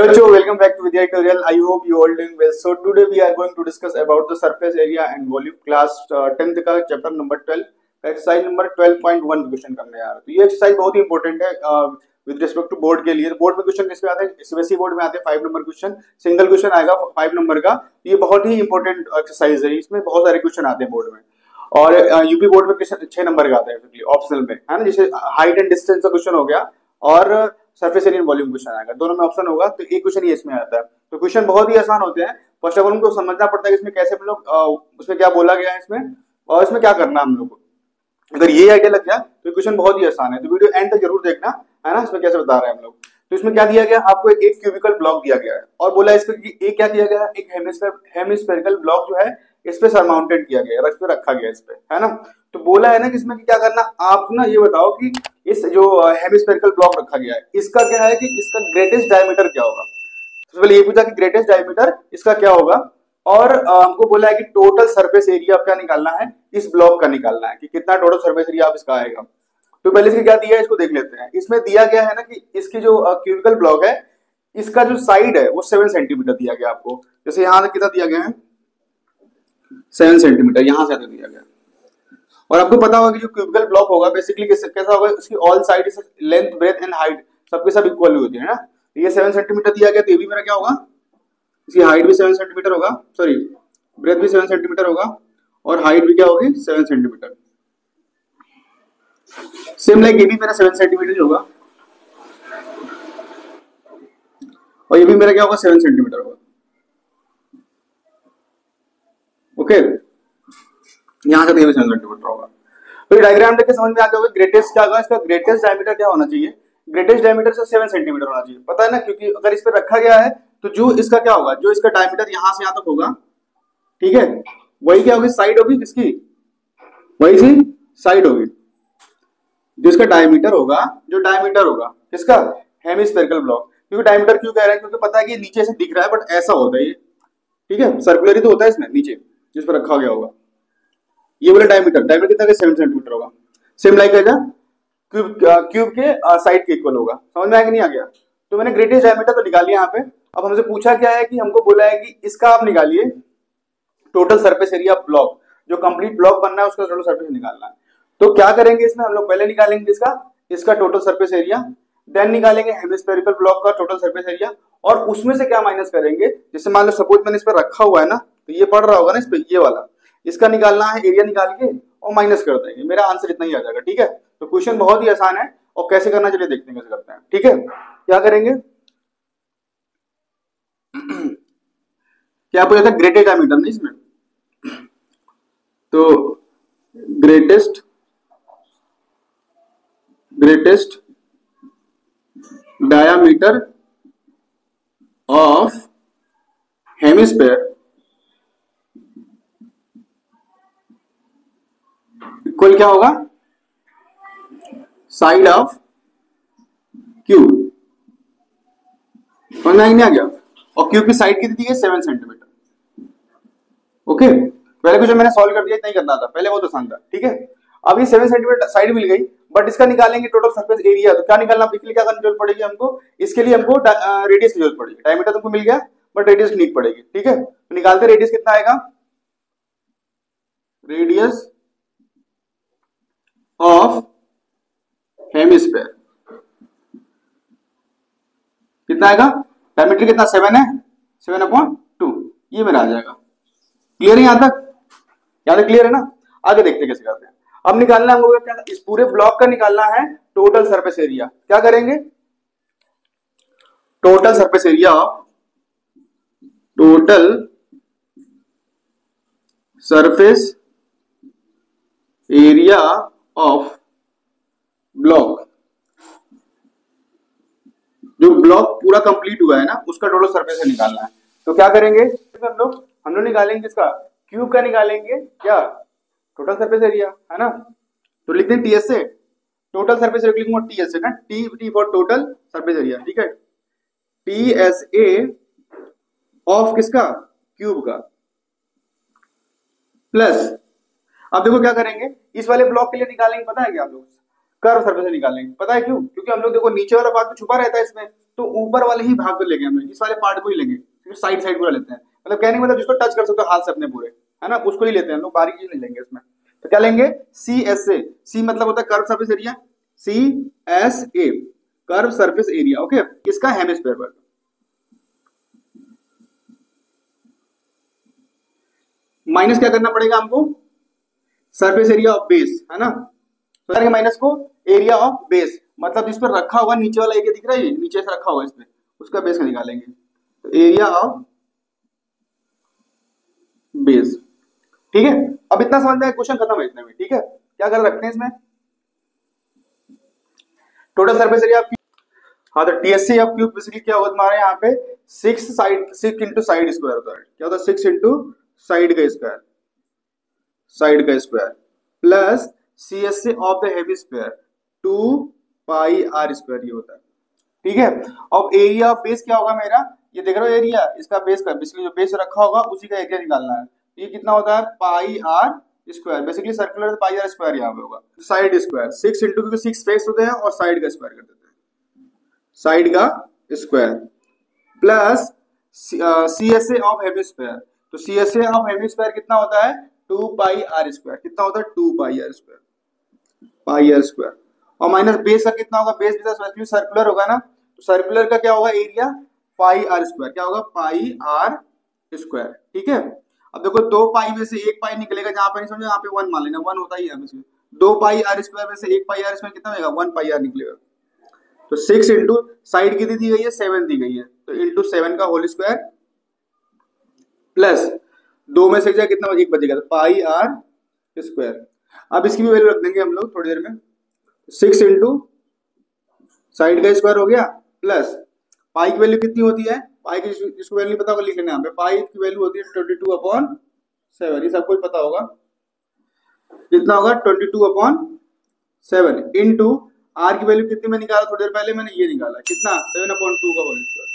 bachcho, welcome back to Vidya tutorial. I hope you all doing well. So today we are going to discuss about the surface area and volume class 10th का chapter number 12 exercise number 12.1 question करने आ रहे हैं। तो ये exercise बहुत ही important है with respect to board के लिए। तो बोर्ड में क्वेश्चन किसमें आते हैं? सीबीएसई बोर्ड में आते हैं 5 नंबर क्वेश्चन, सिंगल क्वेश्चन आएगा 5 नंबर का। ये बहुत ही इंपॉर्टेंट एक्सरसाइज है, इसमें बहुत सारे क्वेश्चन आते हैं बोर्ड में। और यूपी बोर्ड में 6 नंबर का आता है ऑप्शनल में, है ना। जैसे हाइट एंड डिस्टेंस का क्वेश्चन हो गया और सरफेस एरिया वॉल्यूम क्वेश्चन आएगा, दोनों में ऑप्शन होगा। तो एक क्वेश्चन ये इसमें आता है। तो क्वेश्चन बहुत ही आसान होते हैं। फर्स्ट ऑफ ऑल हमको समझना पड़ता है कि इसमें कैसे हम लोग उसमें क्या बोला गया है इसमें और इसमें क्या करना है हम लोग को। अगर ये आइडिया लग गया तो क्वेश्चन बहुत ही आसान है। तो वीडियो एंड तक जरूर देखना, है ना, इसमें कैसे बता रहे हैं हम लोग। तो इसमें क्या दिया गया, आपको एक क्यूबिकल ब्लॉक दिया गया है और बोला इस पर एक क्या दिया गया है, एक हेमिस्फेरिकल ब्लॉक जो है इस पे सरमाउंटेड किया गया है, इस पे रखा गया है इस पे, है ना। तो बोला है ना कि इसमें क्या करना, आप ना ये बताओ कि इस जो हेमिस्फेरिकल ब्लॉक रखा गया है इसका क्या है कि इसका ग्रेटेस्ट डायमीटर क्या होगा। सबसे पहले ये पूछा कि ग्रेटेस्ट डायमीटर इसका क्या होगा और हमको बोला है कि टोटल सरफेस एरिया क्या निकालना है, इस ब्लॉक का निकालना है कि कितना टोटल सरफेस एरिया आप इसका आएगा। तो पहले इसके क्या दिया है इसको देख लेते हैं। इसमें दिया गया है ना कि इसकी जो क्यूबिकल ब्लॉक है इसका जो साइड है वो 7 सेंटीमीटर दिया गया आपको। जैसे यहां से कितना दिया गया है 7 सेंटीमीटर, यहां से दिया गया। और आपको पता होगा कि जो क्यूबिकल ब्लॉक होगा बेसिकली कैसा होगा, उसकी all side length breadth and height सबके सब इक्वल होती है ना। ये 7 सेंटीमीटर दिया गया तो ये भी मेरा क्या होगा, इसकी हाइट भी 7 सेंटीमीटर होगा, सॉरी ब्रेथ भी 7 सेंटीमीटर होगा और हाइट भी क्या होगी 7 सेंटीमीटर। सेम लाइक ये भी मेरा 7 सेंटीमीटर होगा और ये भी मेरा क्या होगा 7 सेंटीमीटर होगा। ओके, यहां से तो ये भी 7 सेंटीमीटर होगा। तो डायग्राम देख के समझ में आ गया ग्रेटेस्ट क्या होगा, इसका ग्रेटेस्ट डायमीटर क्या होना चाहिए, ग्रेटेस्ट डायमीटर से 7 सेंटीमीटर होना चाहिए, पता है ना। क्योंकि अगर इस पर रखा गया है तो जो इसका क्या होगा, जो इसका डायमीटर यहां से यहां तक होगा, ठीक है, वही क्या होगी साइड होगी किसकी, वही सी साइड होगी जो इसका डायमीटर होगा, जो डायमीटर होगा किसका, हेमिस्फेरिकल ब्लॉक। क्योंकि डायमीटर क्यों कह रहे हैं, क्योंकि पता है कि नीचे से दिख रहा है बट ऐसा होता है ये, ठीक है, सर्कुलर ही तो होता है इसमें नीचे जिस पर रखा गया होगा। ये बोले डायमीटर, डायमीटर कितना 7 सेंटीमीटर होगा। सेम लाइक है क्यूब के साइड के इक्वल होगा। समझ में आया कि नहीं आ गया। तो मैंने ग्रेटेस्ट डायमीटर तो निकाल लिया यहाँ पे। अब हमसे पूछा क्या है कि हमको बोला है कि इसका आप निकालिए टोटल सरफेस एरिया ब्लॉक, जो कंप्लीट ब्लॉक बनना है उसका टोटल सरफेस निकालना है। तो क्या करेंगे इसमें हम लोग, पहले निकालेंगे इसका टोटल सरफेस एरिया, देन निकालेंगे हेमिस्फेरिकल ब्लॉक का टोटल सरफेस एरिया और उसमें से क्या माइनस करेंगे। जैसे मान लो सपोज मैंने इस पर रखा हुआ है ना, तो ये पड़ रहा होगा ना इस पे, ये वाला, इसका निकालना है एरिया निकाल के और माइनस कर देंगे। मेरा आंसर इतना ही आ जाएगा, ठीक है। तो क्वेश्चन बहुत ही आसान है और कैसे करना चलिए देखते हैं कैसे करते हैं, ठीक है। क्या करेंगे, क्या पूछा था, ग्रेटेस्ट डायमीटर नहीं इसमें, तो greatest diameter of hemisphere equal क्या होगा, साइड ऑफ क्यूब। समझ में नहीं आ गया। और क्यूब की साइड कितनी है 7 सेंटीमीटर। ओके, पहले क्वेश्चन मैंने सॉल्व कर दिया, इतना ही करना था, पहले बहुत आसान था, ठीक है। अब ये 7 सेंटीमीटर साइड मिल गई, बट इसका निकालेंगे टोटल सरफेस एरिया। तो क्या निकालना, इसके लिए क्या करने की जरूरत पड़ेगी हमको, इसके लिए हमको रेडियस की जरूरत पड़ेगी। डायमीटर तुमको मिल गया बट रेडियस की नीड पड़ेगी, ठीक है। तो निकालते रेडियस कितना आएगा, रेडियस ऑफ हेमिस्फेयर कितना आएगा, डायमीटर कितना 7 है, 7/2, ये मेरा आ जाएगा। क्लियर है यहां तक, क्लियर है ना। आगे देखते कैसे करते हैं। अब निकालना हमको क्या, इस पूरे ब्लॉक का निकालना है टोटल सरफेस एरिया। क्या करेंगे, total surface area of block, जो ब्लॉक पूरा कंप्लीट हुआ है ना उसका टोटल सरफेस निकालना है। तो क्या करेंगे हम लोग निकालेंगे इसका क्यूब का, निकालेंगे क्या टोटल सरफेस एरिया, है ना। तो लिखते हैं टीएस से, टोटल सरफेस एरिया लिखूंगा टीएस से ना, T for total surface area, ठीक है। टीएसए ऑफ किसका, क्यूब का, प्लस अब देखो क्या करेंगे, इस वाले ब्लॉक के लिए निकालेंगे, पता है क्या आप लोग, कर्व सरफेस निकालेंगे। पता है क्यों? क्योंकि हम लोग देखो नीचे वाला भाग तो छुपा रहता है इसमें, तो ऊपर वाले ही भाग को लेंगे हम लोग, इस वाले पार्ट को ही लेंगे, फिर साइड साइड पूरा लेते हैं। मतलब कहने का मतलब जिसको टच कर सकते हो हाथ से अपने पूरे, है ना, उसको ही लेते हैं हम लोग, बारीकी नहीं लेंगे इसमें। तो क्या लेंगे? सी एस ए, सी मतलब होता है curve surface area, C S A curve surface area, okay, इसका हेमिस्फीयर पर। माइनस क्या करना पड़ेगा हमको? सरफेस एरिया ऑफ बेस, है ना, तो माइनस को एरिया ऑफ बेस, मतलब जिस पर रखा होगा नीचे वाला एरिया दिख रहा है, नीचे से रखा होगा इसमें, उसका बेस का निकालेंगे, तो एरिया ऑफ बेस। ठीक है, अब इतना समझ में क्वेश्चन खत्म है इतने में। ठीक है, क्या कर रखते हैं इसमें? टोटल सरफेस एरिया ऑफ, हाँ, तो टीएससी ऑफ क्यूब बेसिकली क्या होगा तुम्हारे यहाँ पे? 6 इंटू साइड स्क्वायर होता है। क्या होता है? 6 इंटू साइड का स्क्वायर, साइड का square, plus C S C of the hemisphere 2 pi are square, ये होता है। ठीक है, अब एरिया ऑफ बेस क्या होगा मेरा? ये देख रहे हो एरिया, इसका बेस का, बेसिकली जो बेस रखा होगा उसी का एरिया निकालना है। ये कितना होता है? Pi are square, basically circular pi are square यहाँ पे होगा। साइड स्क्वायर 6 इंटू, क्योंकि 6 फेस होते हैं और साइड का स्क्वायर कर देते हैं, साइड का square, plus C S A of hemisphere, तो C S A of hemisphere कितना होता है? 2 पाई आर स्क्वायर, कितना होता है? 2 pi are square, pi are square, और माइनस बेस का कितना होगा? बेस भी सर्कुलर होगा ना, तो सर्कुलर का क्या होगा? एरिया पाई आर स्क्वायर, क्या होगा? पाई आर स्क्वायर। ठीक है, अब देखो 2 पाई में से 1 पाई निकलेगा, जहां पर नहीं समझो यहाँ पे 1 मान लेना, 1 होता ही है इसमें। 2 पाई आर स्क्वायर में से 1 पाई आर स्क्वायर कितना होगा? 1 पाई आर निकलेगा। तो 6 इंटू साइड कितनी दी गई है? 7 दी गई है, तो इंटू 7 का होल स्क्वायर, प्लस 2 में से कितना 1 बचेगा, तो पाई आर स्क्वायर। अब इसकी भी वैल्यू रख देंगे हम लोग थोड़ी देर में। 6 इंटू साइड का स्क्वायर हो गया, प्लस पाई की वैल्यू कितनी होती है? पाई की जिसको वैल्यू पता होगा लिख लेना यहाँ पे, पाई की वैल्यू होती है 22/7, ये सबको पता होगा। कितना होगा? 22/7 इंटू आर की वैल्यू कितनी में निकाला थोड़ी देर पहले? मैंने ये निकाला, कितना? 7/2 का होल स्क्वायर,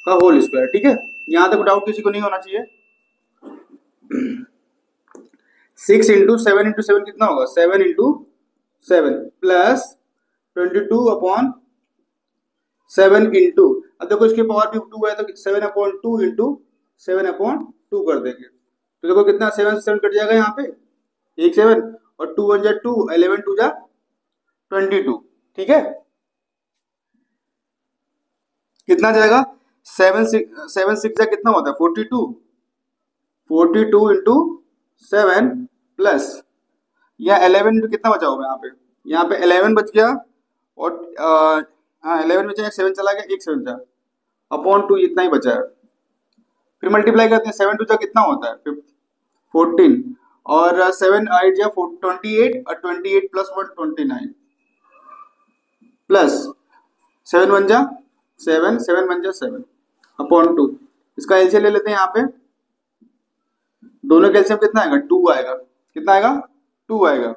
का होल स्क्वायर। ठीक है, यहां तक डाउट किसी को नहीं होना चाहिए। 6 इंटू 7 इंटू 7 कितना होगा? 7 इंटू 7 प्लस 22/7 इंटू, अब देखो इसकी पावर भी 2 है, तो 7/2 इंटू 7/2 कर देंगे, तो देखो कितना? 7 से 7 कट जाएगा यहाँ पे, 1 7, और 2 1 जा 2, 11 2 जा 22। ठीक है, कितना जाएगा? 7 6 जा कितना होता है? 42, 42 इंटू 7 प्लस, यहाँ 11 इंटू कितना बचा होगा? यहाँ पे 11 बच गया, और 11 बचा, 7 चला गया, 1 7 जा अपॉन 2, इतना ही बचा है। फिर मल्टीप्लाई करते हैं, 7 2 जा कितना होता है? 14, और 7 8 जा 28, और 28 प्लस 1 29, प्लस 7 1 जा 7, 7 1 जा 7 अपॉन 2, इसका एलसीएम ले लेते हैं। यहाँ पे दोनों का एलसीएम कितना आएगा? 2 आएगा, कितना आएगा? 2 आएगा।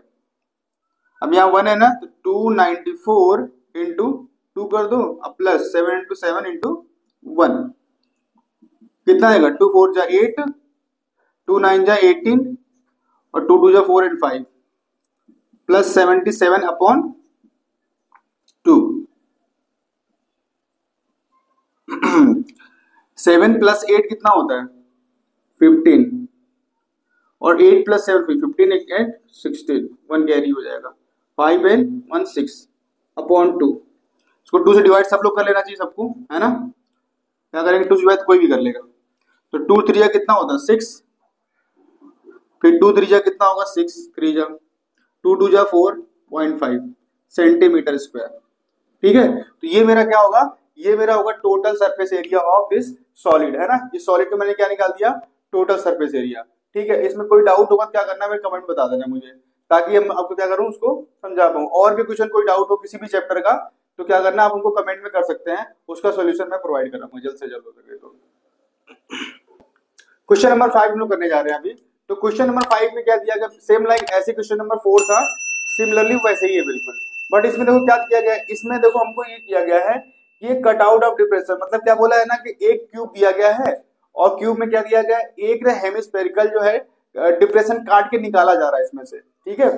अब यहाँ 1 है ना, तो 294 इंटू 2 कर दो, अब प्लस 7 इंटू 7 इंटू 1, कितना आएगा? 2 4 जा 8, 2 9 जा 18, और 2 2 जा 4 एंड 5, प्लस 77 अपॉन 2। 7 प्लस 8 कितना होता है? 15, और 8 प्लस 7 15 8 16, 1 कैरी हो जाएगा, 5 and 1 6 अपॉन 2। इसको 2 से डिवाइड सब लोग कर लेना चाहिए सबको, है ना, क्या करेंगे? 2 से डिवाइड कोई भी कर लेगा, तो 2 3 जा कितना होता है? 6, फिर 2 3 जा कितना होगा? 6 3 जा 2 2 जा 4.5 सेंटीमीटर स्क्वायर। ठीक है, तो ये मेरा क्या होगा? ये मेरा होगा total surface area of this solid, है ना। इस सॉलिड को मैंने क्या निकाल दिया? Total surface area. ठीक है, इसमें कोई डाउट होगा क्या करना है? कमेंट बता देना मुझे, ताकि हम आपको क्या करूं, उसको समझा पाऊं। और भी क्वेश्चन कोई डाउट हो किसी भी चैप्टर का, तो क्या करना, आप उनको कमेंट में कर सकते हैं, उसका सॉल्यूशन मैं प्रोवाइड कर रहा हूँ जल्द से जल्द हो सके तो। क्वेश्चन नंबर 5 हम लोग करने जा रहे हैं अभी। तो क्वेश्चन नंबर 5 में क्या दिया गया? सेम लाइक ऐसे क्वेश्चन नंबर 4 था, सिमिलरली वैसे ही है बिल्कुल, बट इसमें देखो क्या किया गया है। इसमें देखो हमको ये किया गया है, ये कट आउट ऑफ डिप्रेशन, मतलब क्या बोला है ना कि एक क्यूब दिया गया है, और क्यूब में क्या दिया गया है? एक हेमिस्फेरिकल जो है डिप्रेशन काट के निकाला जा रहा है इसमें से। ठीक है,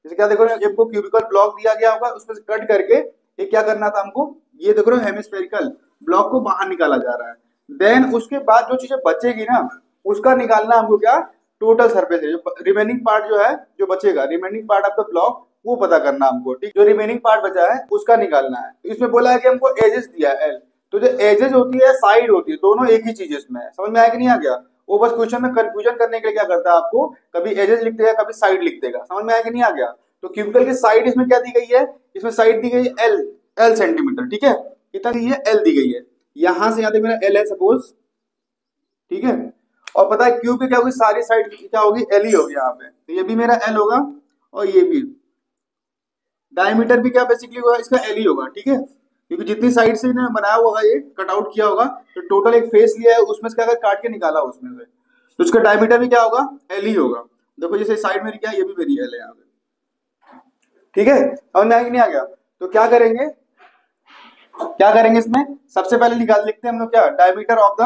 जैसे क्या देखो हमको क्यूबिकल ब्लॉक दिया गया होगा, उसमें से कट करके ये क्या करना था हमको, ये देखो हेमिस्फेरिकल ब्लॉक को बाहर निकाला जा रहा है। देन उसके बाद जो चीजें बचेगी ना उसका निकालना हमको क्या, total surface area, remaining part जो है जो बचेगा, remaining part of the block वो पता करना हमको, ठीक। जो रिमेनिंग पार्ट बचा है उसका निकालना है। तो इसमें बोला है कि हमको एजेस दिया है एल, तो जो एजेस होती है साइड होती है, दोनों एक ही चीज इसमें है। समझ में आया कि नहीं आ गया? वो बस क्वेश्चन में कंफ्यूजन करने के लिए क्या करता है आपको, कभी एजेस लिख देगा कभी साइड लिख देगा। समझ में आया कि नहीं आ गया? तो क्यूबिकल की साइड इसमें क्या दी गई है, इसमें साइड दी गई है एल सेंटीमीटर, ठीक है। कितना दी है, एल दी गई है। यहां से यहां तक मेरा एल है सपोज, ठीक है। और पता है क्यूब की क्या होगी, सारी साइड क्या होगी, एल ही होगी यहाँ पे। तो ये भी मेरा एल होगा और ये भी। डायमीटर भी क्या बेसिकली होगा इसका, एल ही होगा, ठीक है। क्योंकि जितनी साइड से इन्होंने बनाया होगा, ये कट आउट किया होगा, तो टोटल एक फेस लिया है उसमें से क्या काट के निकाला उसमें से, तो उसका डायमीटर भी क्या होगा, एल ही होगा। देखो जैसे साइड मेरी क्या है, ये भी मेरी एल है यहाँ पे, ठीक है। समझ में आया कि नहीं आ गया? तो क्या करेंगे, क्या करेंगे इसमें, सबसे पहले निकाल लिखते हैं हम लोग क्या, diameter of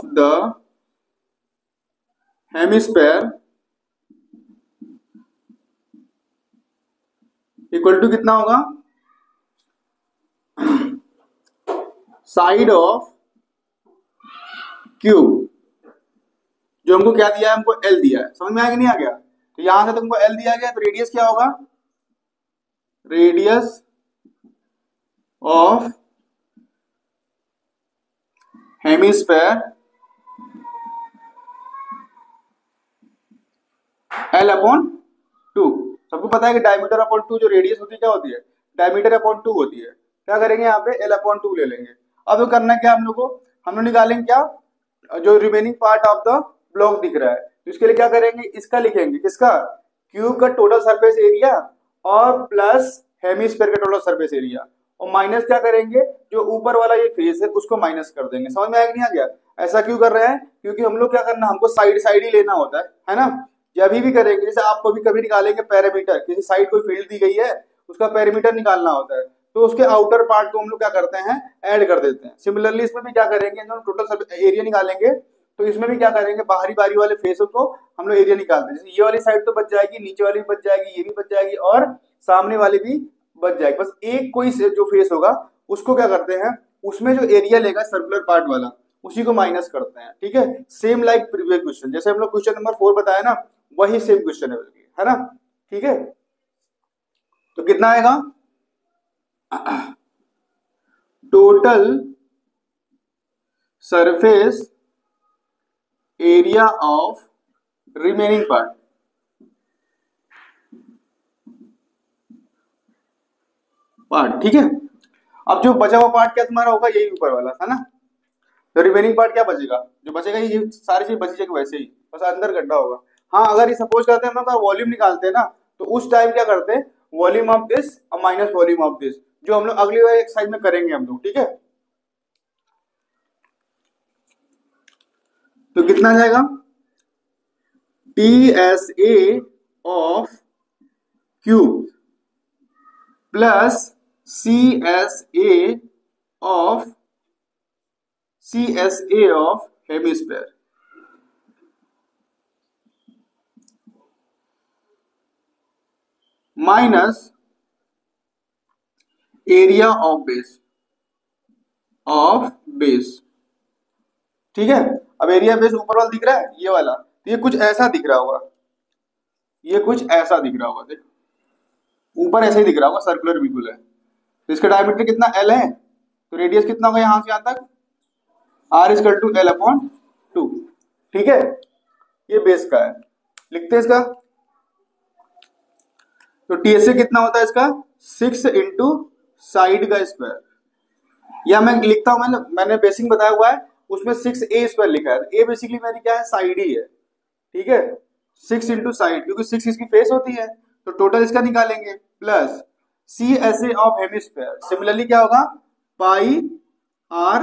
the hemisphere equal to कितना होगा, साइड ऑफ क्यूब, जो हमको क्या दिया है, हमको एल दिया है। समझ में आया कि नहीं आ गया? तो यहां से तुमको एल दिया गया, तो रेडियस क्या होगा, radius of hemisphere L upon 2। सबको पता है कि डायमीटर अपॉन 2 जो रेडियस होती है क्या होती है, डायमीटर अपॉन 2 होती है। क्या करेंगे यहाँ पे, एल अपॉन 2 ले लेंगे। अब करना क्या हम लोग को, हम लोग निकालेंगे क्या, जो remaining part of the block दिख रहा है। तो इसके लिए क्या करेंगे, इसका लिखेंगे, किसका, क्यूब का टोटल सरफेस एरिया और प्लस हेमिस्फेयर का टोटल सरफेस एरिया, और माइनस क्या करेंगे, जो ऊपर वाला ये फेस है उसको माइनस कर देंगे। समझ में आया कि नहीं आ गया? ऐसा क्यों कर रहे हैं, क्योंकि हम लोग क्या करना, हमको साइड साइड ही लेना होता है ना। जब भी करेंगे, जैसे आप कभी कभी निकालेंगे पैरामीटर, किसी साइड कोई फील्ड दी गई है उसका पैरामीटर निकालना होता है, तो उसके आउटर पार्ट को हम लोग क्या करते हैं, ऐड कर देते हैं। सिमिलरली इसमें भी क्या करेंगे, टोटल एरिया निकालेंगे, तो इसमें भी क्या करेंगे, बाहरी बारी वाले फेसों को हम लोग एरिया निकालते हैं। जैसे ये वाली साइड तो बच जाएगी, नीचे वाली भी बच जाएगी, ये भी बच जाएगी, और सामने वाली भी बच जाएगी। बस एक कोई जो फेस होगा उसको क्या करते हैं, उसमें जो एरिया लेगा सर्कुलर पार्ट वाला, उसी को माइनस करते हैं, ठीक है। सेम लाइक प्रीवियस क्वेश्चन, जैसे हम लोग क्वेश्चन नंबर 4 बताया ना, वही सेम क्वेश्चन है ना, ठीक है। तो कितना आएगा, total surface area of remaining part, ठीक है। अब जो बचा हुआ पार्ट क्या तुम्हारा होगा, यही ऊपर वाला था ना। तो रिमेनिंग पार्ट क्या बचेगा, जो बचेगा ये सारी चीज बची जाएगी वैसे ही, बस अंदर गड्ढा होगा। हाँ अगर ये सपोज करते हैं हम लोग वॉल्यूम निकालते हैं ना, तो उस टाइम क्या करते हैं, वॉल्यूम ऑफ दिस और माइनस वॉल्यूम ऑफ दिस, जो हम लोग अगली एक्सरसाइज में करेंगे हम लोग, ठीक है। तो कितना जाएगा, TSA of cube plus CSA of hemisphere minus area of base, ठीक है। अब एरिया बेस ऊपर वाला दिख रहा है, ये वाला, तो ये कुछ ऐसा दिख रहा होगा, ये कुछ ऐसा दिख रहा होगा, देख ऊपर ऐसे ही दिख रहा होगा, सर्कुलर बिल्कुल है। तो इसका डायमीटर कितना, L है, तो रेडियस कितना होगा यहां से यहां तक, R equal to L upon 2, ठीक है। ये बेस का है, लिखते हैं इसका। तो TSA कितना होता है इसका, 6 इंटू साइड का स्क्वायर, या मैं लिखता हूं, मैंने बेसिक बताया हुआ है, उसमें 6A स्क्वायर लिखा है। ए बेसिकली मेरी क्या है, साइड ही है, ठीक है। 6 इंटू साइड, क्योंकि 6 इसकी फेस होती है, तो टोटल इसका निकालेंगे, plus CSA of hemisphere, similarly क्या होगा, पाई R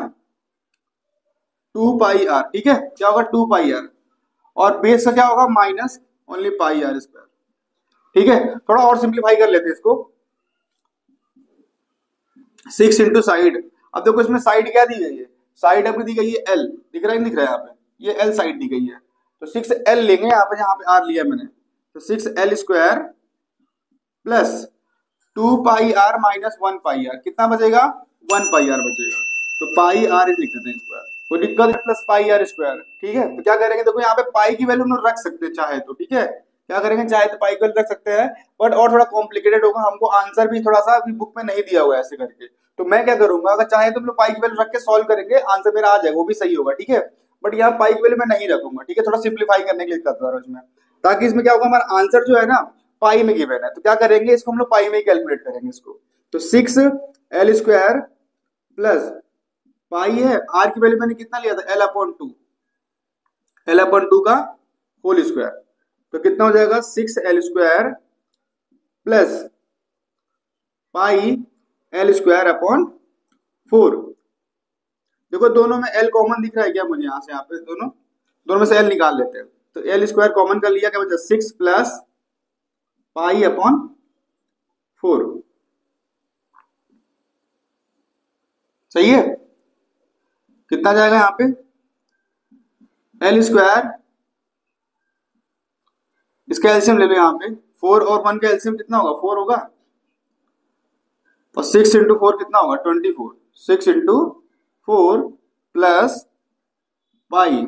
2 पाई R, ठीक है। क्या होगा, 2 पाई R, और बेस का क्या होगा, माइनस ओनली पाई R स्क्वायर, ठीक है। थोड़ा और सिंप्लीफाई कर लेते हैं इसको, 6 इंटू साइड। अब देखो इसमें साइड क्या दी गई है, साइड आपको दी गई है L, दिख रहा है नहीं दिख रहा है यहाँ पे, ये एल साइड दी गई है, तो 6L लेंगे यहाँ पे R लिया मैंने, तो 6L square plus 2πr minus 1πr, कितना बचेगा 1πr बचेगा, तो पाई आर लिख देते हैं स्क्वायर, कोई दिक्कत प्लस पाई आर स्क्वायर। ठीक है, तो क्या करेंगे, देखो यहाँ पे पाई की वैल्यू हम लोग रख सकते हैं चाहे तो, ठीक है, क्या करेंगे चाहे तो पाई की वैल्यू रख सकते हैं, बट और थोड़ा कॉम्प्लिकेटेड होगा, हमको आंसर भी थोड़ा सा अभी बुक में नहीं दिया हुआ है ऐसे करके, तो मैं क्या करूंगा, अगर चाहे तो हम लोग पाई की वैल्यू रख के सॉल्व करेंगे, आंसर मेरा आ जाएगा, वो भी सही होगा, ठीक है, बट यहाँ पाई की वैल्यू मैं नहीं रखूंगा, ठीक है, थोड़ा सिंप्लीफाई करने के लिए करता रहा इसमें, ताकि इसमें क्या होगा, हमारा आंसर जो है ना पाई में गिवन है, तो क्या करेंगे इसको हम लोग पाई में कैलकुलेट करेंगे इसको, तो 6L स्क्वायर प्लस पाई है, आर की वैल्यू मैंने कितना लिया था L/2, L/2 का होल स्क्वायर, तो कितना हो जाएगा 6L square plus pi L square upon 4। देखो दोनों में L कॉमन दिख रहा है क्या मुझे, यहां से यहाँ पे दोनों में से L निकाल लेते हैं, तो L स्क्वायर कॉमन कर लिया, क्या बचा 6 प्लस पाई अपॉन 4, सही है, कितना जाएगा यहाँ पे L स्क्वायर, इसका एलसीएम ले लो यहाँ पे, 4 और 1 का एलसीएम कितना होगा 4 होगा, और 6 इंटू 4 कितना होगा 24, 6 इंटू 4 प्लस पाई,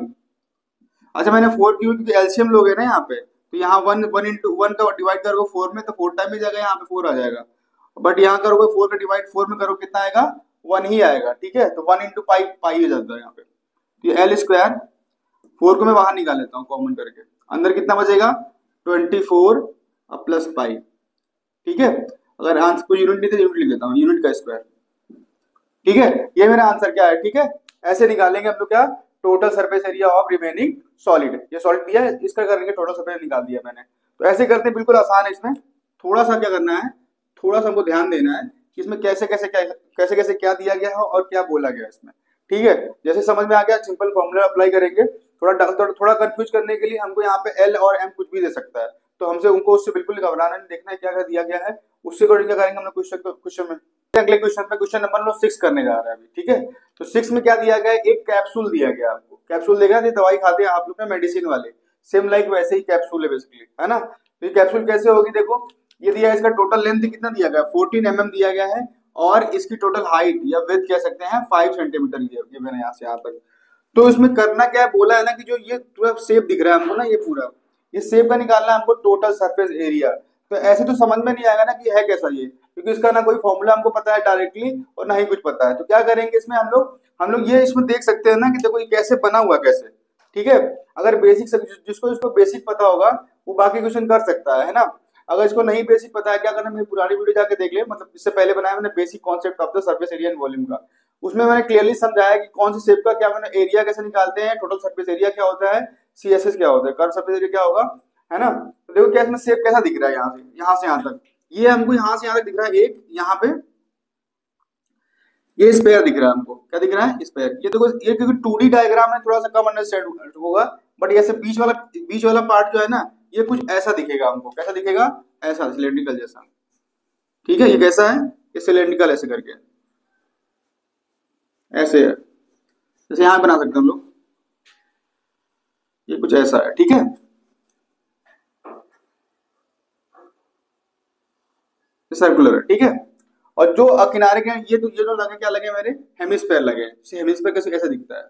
अच्छा मैंने 4 क्यों, क्योंकि एलसीएम लोगे ना यहाँ पे, तो यहाँ 1 इंटू 1 का डिवाइड करोगे 4 में, तो 4 टाइम में जाएगा, यहाँ पे 4 आ जाएगा, बट यहाँ करोगे 4 का डिवाइड 4 में करोगे कितना आएगा 1 ही आएगा, ठीक है, तो 1 इंटू पाई हो जाता है यहाँ पे, तो ये L स्क्वायर, 4 को मैं बाहर निकाल लेता हूँ कॉमन करके, अंदर कितना बचेगा 24 प्लस पाई, ठीक है, अगर आंसर को यूनिट नहीं तो यूनिट लिख देता हूँ, यूनिट का स्क्वायर, ठीक है, ये मेरा आंसर क्या है, ठीक है, ऐसे निकालेंगे हम लोग क्या, total surface area of remaining solid, ये सॉलिड दिया है, इसका करेंगे टोटल सरफेस निकाल दिया मैंने, तो ऐसे करते हैं, बिल्कुल आसान है, इसमें थोड़ा सा क्या करना है, थोड़ा सा हमको ध्यान देना है कि इसमें कैसे कैसे क्या दिया गया है और क्या बोला गया है इसमें, ठीक है, जैसे समझ में आ गया सिंपल फॉर्मूला अप्लाई करेंगे, थोड़ा कंफ्यूज करने के लिए हमको यहाँ पे L और M कुछ भी दे सकता है, तो हमसे उनको उससे बिल्कुल घबराना नहीं, देखना है क्या क्या दिया गया है, उससे अकॉर्डिंग क्या करेंगे हम लोग क्वेश्चन में, अगले क्वेश्चन में क्वेश्चन नंबर 6 करने जा रहे हैं अभी, ठीक है, तो 6 में क्या दिया गया है, एक कैप्सूल दिया गया आपको, कैप्सूल देगा, दवाई खाते हैं आप लोग ना मेडिसिन वाले, सेम लाइक वैसे ही कैप्सूल है बेसिकली, है ना, तो ये कैप्सूल कैसे होगी, देखो ये दिया है, इसका टोटल लेंथ कितना दिया गया 14 mm दिया गया है, और इसकी टोटल हाइट या विड्थ कह सकते हैं 5 सेंटीमीटर ये मैंने यहाँ से यहाँ तक, तो इसमें करना क्या है, बोला है ना कि जो ये पूरा शेप दिख रहा है हमको ना, ये पूरा ये शेप का निकालना है हमको टोटल सरफेस एरिया, तो ऐसे तो समझ में नहीं आएगा ना कि है कैसा ये, क्योंकि इसका ना कोई फॉर्मूला हमको पता है डायरेक्टली और ना ही कुछ पता है, तो क्या करेंगे इसमें हम लोग ये इसमें देख सकते हैं ना कि देखो ये कैसे बना हुआ कैसे, ठीक है, अगर बेसिक जिसको बेसिक पता होगा वो बाकी क्वेश्चन कर सकता है ना, अगर इसको नहीं बेसिक पता है, क्या करना, मेरी पुरानी वीडियो जाके देख ले, मतलब इससे पहले बनाया मैंने basic concept of the surface area and volume का, उसमें मैंने क्लियरली समझाया कि कौन सी शेप का क्या मैंने एरिया कैसे निकालते हैं, टोटल सरफेस एरिया क्या होता है, CSS क्या होता है, कर्व सरफेस एरिया क्या होगा, है ना, तो देखो क्या इसमें शेप कैसा दिख रहा है, यहाँ से यहाँ तक, ये हमको यहाँ से यहाँ तक दिख रहा है, एक यहाँ पे ये स्पेयर दिख रहा है हमको, क्या दिख रहा है स्पेयर, ये देखो ये क्योंकि 2D डायग्राम है थोड़ा सा कम अंडरस्टैंड होगा, बट ऐसे बीच वाला पार्ट जो है ना, ये कुछ ऐसा दिखेगा हमको, कैसा दिखेगा, ऐसा सिलेंड्रिकल जैसा, ठीक है, ये कैसा है, ये सिलेंड्रिकल ऐसे करके ऐसे है, जैसे यहां बना सकते हैं हम लोग, ये कुछ ऐसा है, ठीक है, सर्कुलर है, ठीक है, और जो किनारे के ये जो लगे क्या लगे मेरे हेमिस्फेयर लगे, हेमिस्फेयर कैसे दिखता है,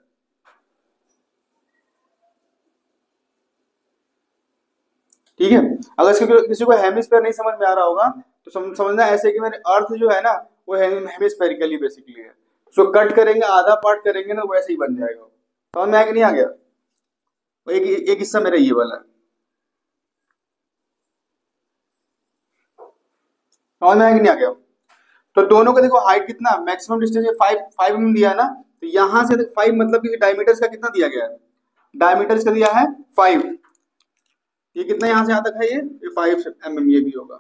ठीक है, अगर किसी को हेमिस्फेयर नहीं समझ में आ रहा होगा तो समझना ऐसे कि मेरे अर्थ जो है ना वो हेमिस्फेरिकली बेसिकली है, उसको कट करेंगे आधा पार्ट करेंगे ना वैसे ही बन जाएगा, समझ में आया कि नहीं आ गया, एक हिस्सा मेरा ये वाला है, समझ में आया कि नहीं आ गया, तो दोनों का देखो हाइट कितना, मैक्सिमम डिस्टेंस 5 mm दिया है ना, तो यहां से 5 मतलब कि डायमीटर्स का कितना दिया गया है, डायमीटर्स का दिया है 5, ये कितना यहां से यहां तक है, ये 5 mm ये भी होगा,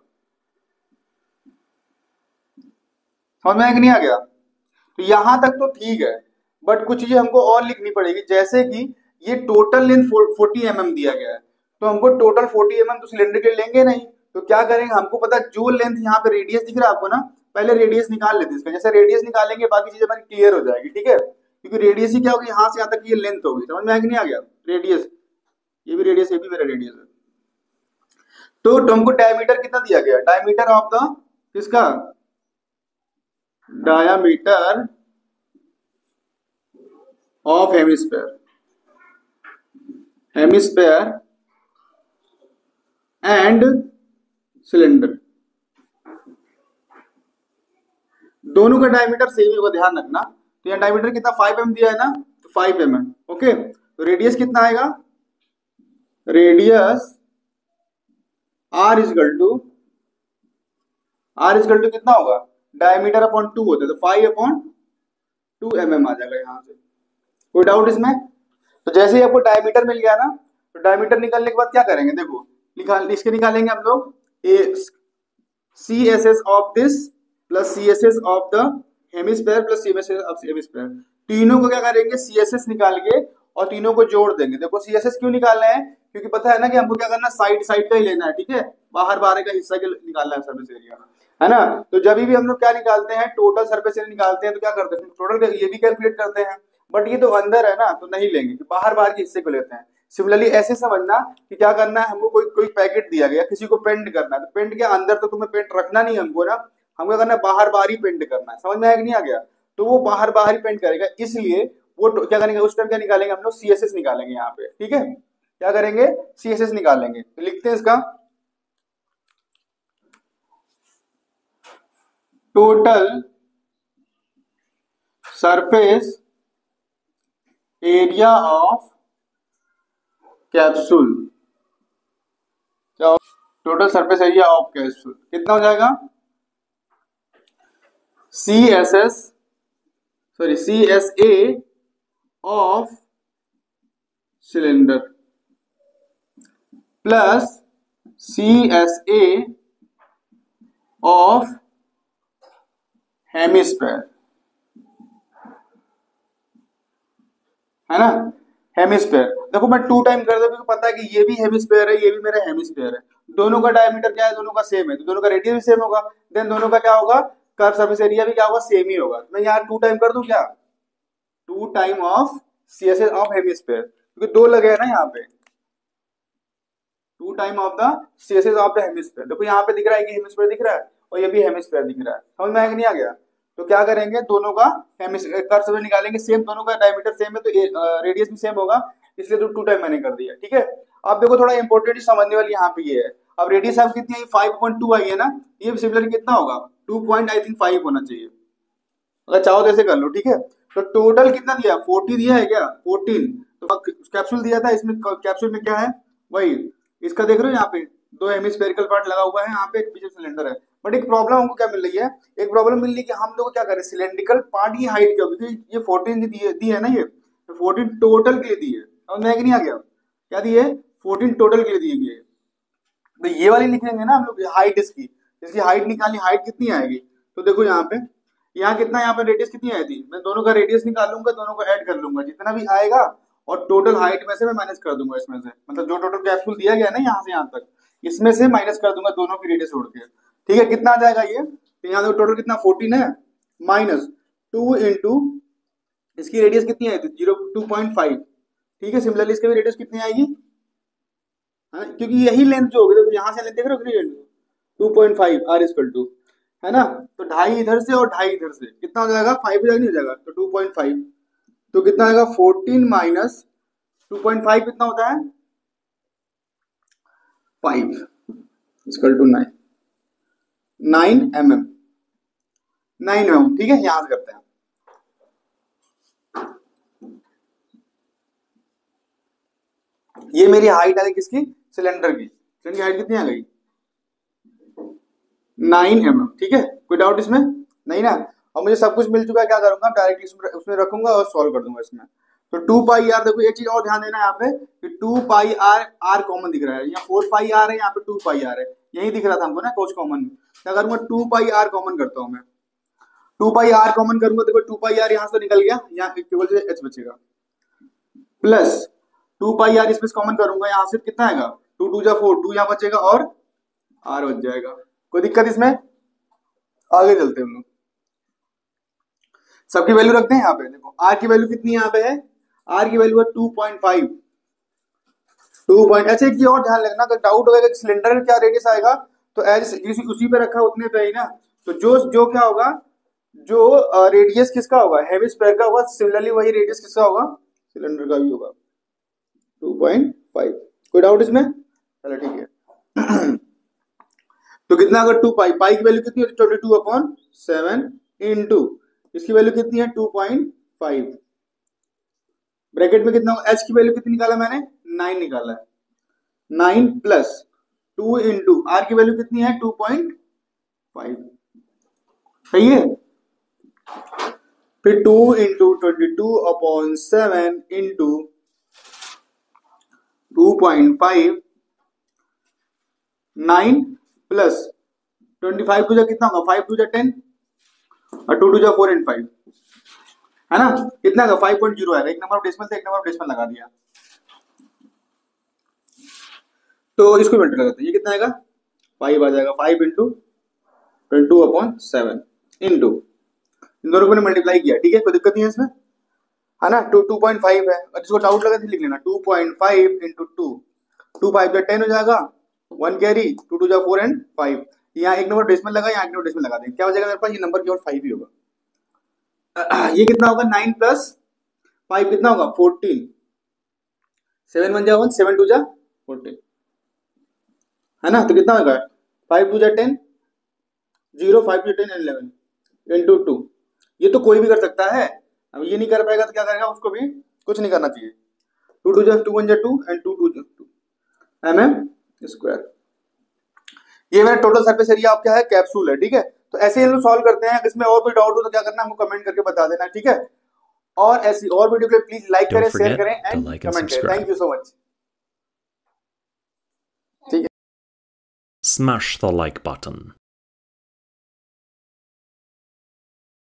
समझ में आया कि नहीं आ गया, तो यहां तक तो ठीक है, बट कुछ चीजें हमको और लिखनी पड़ेगी, जैसे कि ये टोटल लेंथ 40 mm दिया गया है, तो हमको टोटल 40 mm तो सिलेंडर के लेंगे नहीं, तो क्या करेंगे, हमको पता जो लेंथ यहाँ पे रेडियस दिख रहा है आपको ना, पहले रेडियस निकाल लेते हैं इसका, जैसे रेडियस निकालेंगे बाकी चीजें हमारी क्लियर हो जाएगी, ठीक है, क्योंकि रेडियस ही क्या होगी, यहाँ से यहाँ तक ये लेंथ होगी। समझ में आया कि नहीं आ गया? रेडियस, ये भी रेडियस, ये भी मेरा रेडियस है। तो तुमको डायमीटर कितना दिया गया? डायमीटर ऑफ द किसका? Diameter of hemisphere, hemisphere and cylinder, दोनों का डायमीटर सेम होगा, ध्यान रखना। तो यहाँ डायमीटर कितना 5 mm दिया है ना, तो 5 mm। ओके, तो रेडियस कितना आएगा? रेडियस r इजकल टू कितना होगा? डायमीटर अपॉन 2 होता है, तो 5/2 mm आ जाएगा यहाँ से। कोई डाउट इसमें? तो जैसे ही आपको डायमीटर मिल गया ना, तो डायमीटर निकालने के बाद क्या करेंगे, देखो इसके निकालेंगे हम लोग CSS of this plus CSS of the hemisphere plus CSS of hemisphere, तीनों को क्या करेंगे? CSS निकाल के और तीनों को जोड़ देंगे। देखो CSS क्यों निकालना है? क्योंकि पता है ना कि हमको क्या करना है, साइड साइड का ही लेना है, ठीक है, बाहर बाहर का हिस्सा निकालना है सरफेस एरिया, है ना। तो जब भी हम लोग क्या निकालते हैं, टोटल सरफेस एरिया निकालते हैं, तो क्या करते हैं, टोटल ये भी कैलकुलेट करते हैं, बट ये तो अंदर है ना, तो नहीं लेंगे, बाहर बाहर के हिस्से को लेते हैं। सिमिलरली ऐसे समझना कि क्या करना है, हमको कोई पैकेट दिया गया, किसी को पेंट करना है, तो पेंट के अंदर तो तुम्हें पेंट रखना नहीं हमको ना, हमको करना है बाहर बाहर ही पेंट करना है। समझ में आया कि नहीं आ गया? तो वो बाहर बाहर ही पेंट करेगा, इसलिए वो क्या करेंगे, उस टाइम क्या निकालेंगे हम लोग? CSS निकालेंगे यहाँ पे, ठीक है। क्या करेंगे? CSS निकालेंगे। तो लिखते हैं इसका, total surface area of capsule, total surface area of capsule कितना हो जाएगा? CSA of cylinder plus CSA of hemisphere, है ना। हेमिस्फेयर देखो मैं 2 टाइम कर दूं, क्योंकि पता है कि ये भी हेमिस्फेयर है, ये भी मेरा हेमिस्फेयर है, दोनों का डायमीटर क्या है, दोनों का सेम है, तो दोनों का रेडियस भी सेम होगा, देन दोनों का क्या होगा, कर्व सरफेस एरिया भी क्या होगा, सेम ही होगा। मैं यहाँ 2 टाइम कर दूं क्या? 2 time of CSS of hemisphere, क्योंकि 2 लगे हैं ना यहाँ पे, 2 time of the CSS of the hemisphere. देखो यहाँ पे दिख रहा है कि हेमिस्फेयर दिख रहा है और ये भी हेमिस्फेयर दिख रहा है। समझ में आया कि नहीं आ गया? तो क्या करेंगे, दोनों का कर्व सरफेस निकालेंगे, सेम, दोनों का डायमीटर सेम है, तो रेडियस भी सेम होगा, इसलिए तो 2 टाइम मैंने कर दिया, ठीक है। अब देखो थोड़ा इंपॉर्टेंट समझने वाली यहाँ पे ये है, अब रेडियस आप कितनी है, 5.2 आई है ना, ये सिमिलर कितना होगा, 2.5 होना चाहिए, अगर चाहो तो ऐसे कर लो, ठीक है। तो टोटल कितना दिया, 40 दिया है क्या, 14। तो कैप्सूल दिया था, इसमें कैप्सूल में क्या है, वही इसका देख रहे हो यहाँ पे 2 हेमिस्फेरिकल पार्ट लगा हुआ है, यहाँ पे एक पीछे सिलेंडर है। बट एक प्रॉब्लम हमको क्या मिल रही है, एक प्रॉब्लम मिल रही है कि हम लोग क्या करें, सिलेंड्रिकल पार्ट की हाइट क्या होगी, ये 14 दी है ना, ये तो 14 टोटल के लिए दी है। समझ में कि नहीं आ गया, क्या दी है, 14 टोटल के लिए दी गई है। तो ये वाली लिखेंगे ना हम लोग, हाइट इसकी हाइट निकालनी, हाइट कितनी आएगी, तो देखो यहाँ पे, यहाँ कितना, यहाँ पे रेडियस कितनी आई थी, मैं दोनों का रेडियस निकाल लूंगा, दोनों को ऐड कर लूंगा, जितना भी आएगा और टोटल हाइट में से मैं माइनस कर दूंगा, इसमें से मतलब जो टोटल कैप्सूल दिया गया है ना यहाँ से यहाँ तक, इसमें से माइनस कर दूंगा दोनों की रेडियस छोड़ के, ठीक है। कितना आ जाएगा ये, तो यहाँ देखो टोटल कितना 14 है, माइनस 2 इंटू इसकी रेडियस कितनी आई थी 2.5, ठीक है। सिमिलरली इसकी भी रेडियस कितनी आएगी, क्योंकि यही लेंथ जो होगी, देखो यहाँ से लेंथ देख रहे हो 2.5 r इक्वल टू, है ना, तो 2.5 इधर से और 2.5 इधर से, कितना हो जाएगा 5 नहीं हो जाएगा, तो 2.5, तो कितना आएगा 14 माइनस 2.5 कितना होता है 5 इक्वल टू 9 mm, 9 mm, ठीक है। यहां से करते हैं, ये मेरी हाइट आ गई किसकी, सिलेंडर की, सिलेंडर की हाइट कितनी आ गई 9 mm, ठीक है। कोई डाउट इसमें नहीं ना। और मुझे सब कुछ मिल चुका है, क्या करूंगा डायरेक्टली उसमें रखूंगा और सॉल्व कर दूंगा इसमें। तो 2 पाई आर, देखो एक चीज और ध्यान देना यहाँ पे कि 2 पाई आर, आर कॉमन दिख रहा है, यहाँ 4 पाई आर है, यहाँ पे 2 पाई आर है, यही दिख रहा था हमको ना कोच कॉमन। क्या करूंगा 2 पाई आर कॉमन करता हूँ मैं, 2 पाई आर कॉमन करूंगा, देखो 2 पाई आर यहाँ से निकल गया, यहाँ केवल एच बचेगा, प्लस 2 पाई आर इसमें कॉमन करूंगा, यहाँ से कितना आएगा 2 2 जा 4, 2 यहाँ बचेगा और आर बच जाएगा। कोई दिक्कत इसमें, आगे चलते हैं हम लोग। सबकी वैल्यू रखते हैं यहाँ पे। देखो आर की वैल्यू कितनी यहाँ पे है, आर की वैल्यू है 2.5। 2 ऐसे की और ध्यान रखना, अगर डाउट होगा कि सिलेंडर का क्या रेडियस आएगा तो एज उसी पे रखा उतने पे ही ना, तो जो क्या होगा, जो रेडियस किसका होगा, हेमिस्फीयर का होगा, सिमिलरली वही रेडियस किसका होगा, सिलेंडर का भी होगा 2.5। कोई डाउट इसमें? चलो ठीक है। तो कितना, अगर 2 पाई, पाई की वैल्यू कितनी होती है 22/7 इंटू इसकी वैल्यू कितनी है 2.5, ब्रैकेट में कितना, एच की वैल्यू कितनी निकाला मैंने, 9 निकाला है, 9 प्लस 2 इंटू आर की वैल्यू कितनी है 2.5, सही है। फिर 2 इंटू 22/7 इंटू 2.5, 9 प्लस 25 टू जा कितना होगा, 5 टू जा 10 और 2 टू जा 4 एंड 5, है ना, कितना का 5.0 आएगा। एक नंबर ऑफ डेसिमल से एक नंबर ऑफ डेसिमल लगा दिया, तो इसको मल्टीप्लाई करते हैं, ये कितना आएगा 5 आ जाएगा, 5 इंटू 22/7 इंटू इन दोनों को मैंने मल्टीप्लाई किया, ठीक है, कोई दिक्कत नहीं है इसमें, है ना। 2.5 है, और जिसको डाउट लगा लिख लेना 2.5 इंटू 2 5 जा 10 हो जाएगा, 1 कैरी, 2 2 जा 4 एंड 5, यहाँ एक नंबर डेसिमल लगा, यहाँ एक नंबर डेसिमल लगा देंगे, क्या हो जाएगा मेरे पास, ये नंबर केवल 5 ही होगा। ये कितना होगा 9 प्लस 5 कितना होगा 14, 7 1 जा 1, 7 2 जा 14, है ना। तो कितना होगा 5 2 जा 10, 0 5 2 10 11 इंटू 2, ये तो कोई भी कर सकता है, अब ये नहीं कर पाएगा तो क्या करेगा, उसको भी कुछ नहीं करना चाहिए। 2 2 जा 2 1 जा 2 एंड 2 2 जा 2 mm²। ये मेरा टोटल सरफेस एरिया आप क्या है, कैप्सूल है, ठीक है। तो ऐसे ही हम लोग सॉल्व करते हैं, इसमें और कोई डाउट हो तो क्या करना है, हमको कमेंट करके बता देना, ठीक है। और ऐसी और वीडियो के लिए प्लीज लाइक करें, शेयर करें एंड कमेंट करें। Thank you so much. Smash the like button.